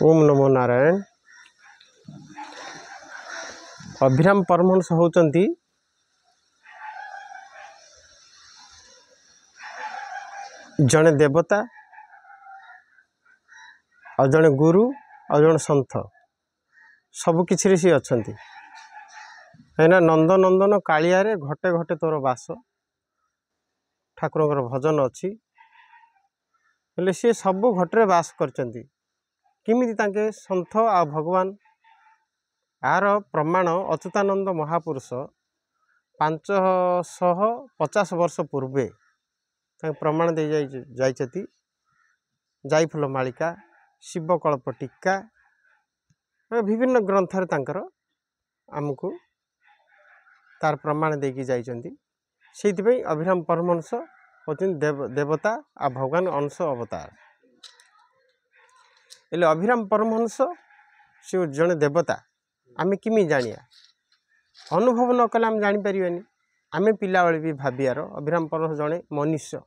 ओम नमो नारायण। अभिराम परमहंस होचंती जड़े देवता और जड़े गुरु और जड़े सन्थ सबु किछि सी अच्छा कहीं नंदनंदन कालियारे घटे घटे तोर बास ठाकुर भजन अच्छी हेले सी सबु घटे बास करचंती किमिति तांके सन्थ आ भगवान यार प्रमाण अच्युतानंद महापुरुष 550 वर्ष पूर्वे प्रमाण दे जाइछति जाइफुल मालिका शिवकल्प टीका विभिन्न ग्रंथर तांकर आमको तार प्रमाण देकी जाइछंती सेइथिपई अभिराम परमहंस होचन देवता आ भगवान अंश अवतार। एले अभिराम परमहंस से जड़े देवता आमे किमि जानिया अनुभव न कले आम जानी परिबानी। आमे पिला बेले भी भाबियार अभिराम परमहंस जड़े मनुष्य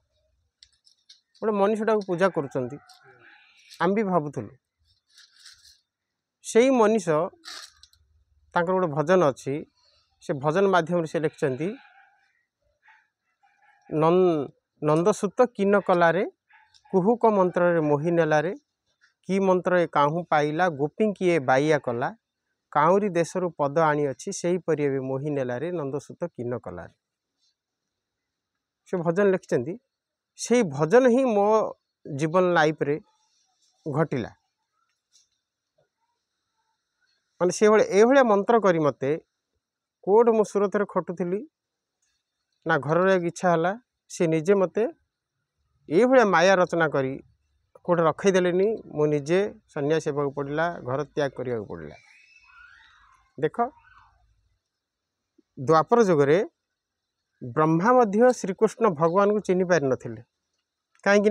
गोटे मनुष्यटा पूजा करुचंती आम भी भावुलु से ही मनुष्य तांकर गोटे भजन अच्छी से भजन माध्यम से लिखिं नंदसूत किन कलारे कुहुक मंत्र रे मोहि नेलारे कि मंत्र ए काहू पाइला गोपी किए बाइया कला काउरी देशरू पद आनी अच्छी से ही परि मोहि नेलारे नंदसूत किन कलारे से भजन लिखिं से भजन ही मो जीवन लाइफ रे घटिला माने से भाया मंत्र करी मते कोड मु सूरत रे खटुली ना घर इच्छा है सी निजे मते ये भाया माया रचना करी कोड रखईदेलेनी मु निजे सन्यास होगा पड़ा घर त्याग करने पड़ा। देख द्वापर जुगरे ब्रह्मा मध्य श्रीकृष्ण भगवान को चिन्ह पारि नथिले कहीं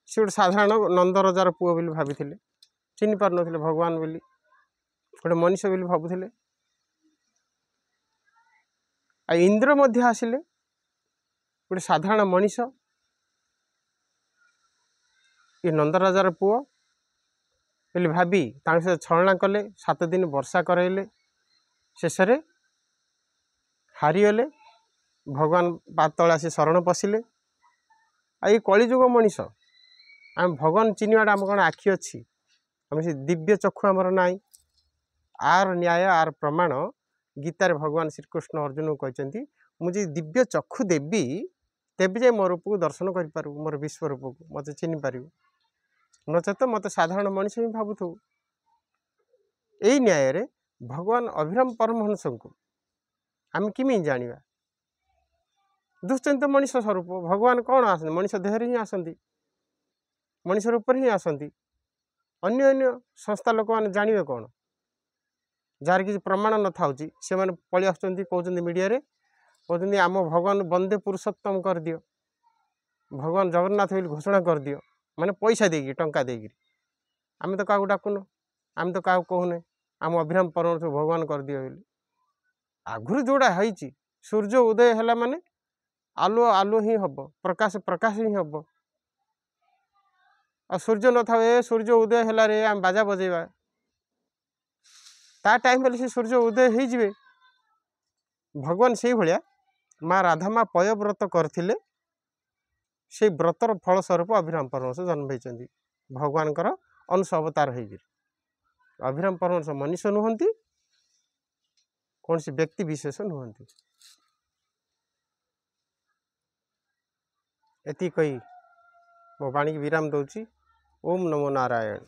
सी गोटे साधारण नंद रजार पुओ बोली भाभी चिन्ह पार नथिले भगवान बोली गोटे मनुष्य बोली भावुले। आ इंद्र मध्य आसिले गोटे साधारण मनीष ये नंदराजार पुओ बोली भाभी सहित छलना कले 7 दिन वर्षा कराइले शेष हारीगले भगवान पाद तले आसी शरण पशिले। आ ये कलिजुग मनीष आम भगवान चिन्हवाटा आम कौन आखि अच्छी आम से दिव्य चक्षु आमर नाई आर न्याय आर प्रमाण गीतार भगवान श्रीकृष्ण अर्जुन को कहते मुझे दिव्य चक्षु देवी तेबे जाए मो रूप को दर्शन कर मोर विश्वरूप को मत चिन्ह पार नचेत मत साधारण मनुष्य ही भावुथु। यही न्याय रे भगवान अभिराम परमहंस को आम किमी जानिबा दुश्चिंत मनुष्य स्वरूप भगवान कौन आसती मनुष्य देह ही आसती मनुष्य रूप ही आसती अन्य अन्य संस्था लोक मैंने जानवे कौन जार किसी प्रमाण न था से मैंने पलि आसुँच मीडिया रे कहते आम भगवान बंदे पुरुषोत्तम कर दियो भगवान जगन्नाथ बोली घोषणा कर दियो माने पैसा देगी टंका देगी आम तो क्या डाकुन आम तो क्या कहूने आम अभिराम परमहंस भगवान कर दियो बोली आगुरी जोड़ा है सूर्य उदय है माने आलुओ आलुओ ही हम प्रकाश प्रकाश ही हम आ सूर्य न था सूर्य उदय है रे आम बाजा बजेबा ता टाइम बेले से सूर्य उदय हो जिवे भगवान से भाया माँ राधा माँ पय व्रत करथिले से व्रतर फल स्वरूप अभिराम परमहंस जन्म होती भगवान अंश अवतार हो अभिराम परमहंस मनुष्य नुहंती कौन सी व्यक्ति विशेष नुहंती। एति कही मो वाणी की विराम दौची। ओम नमो नारायण।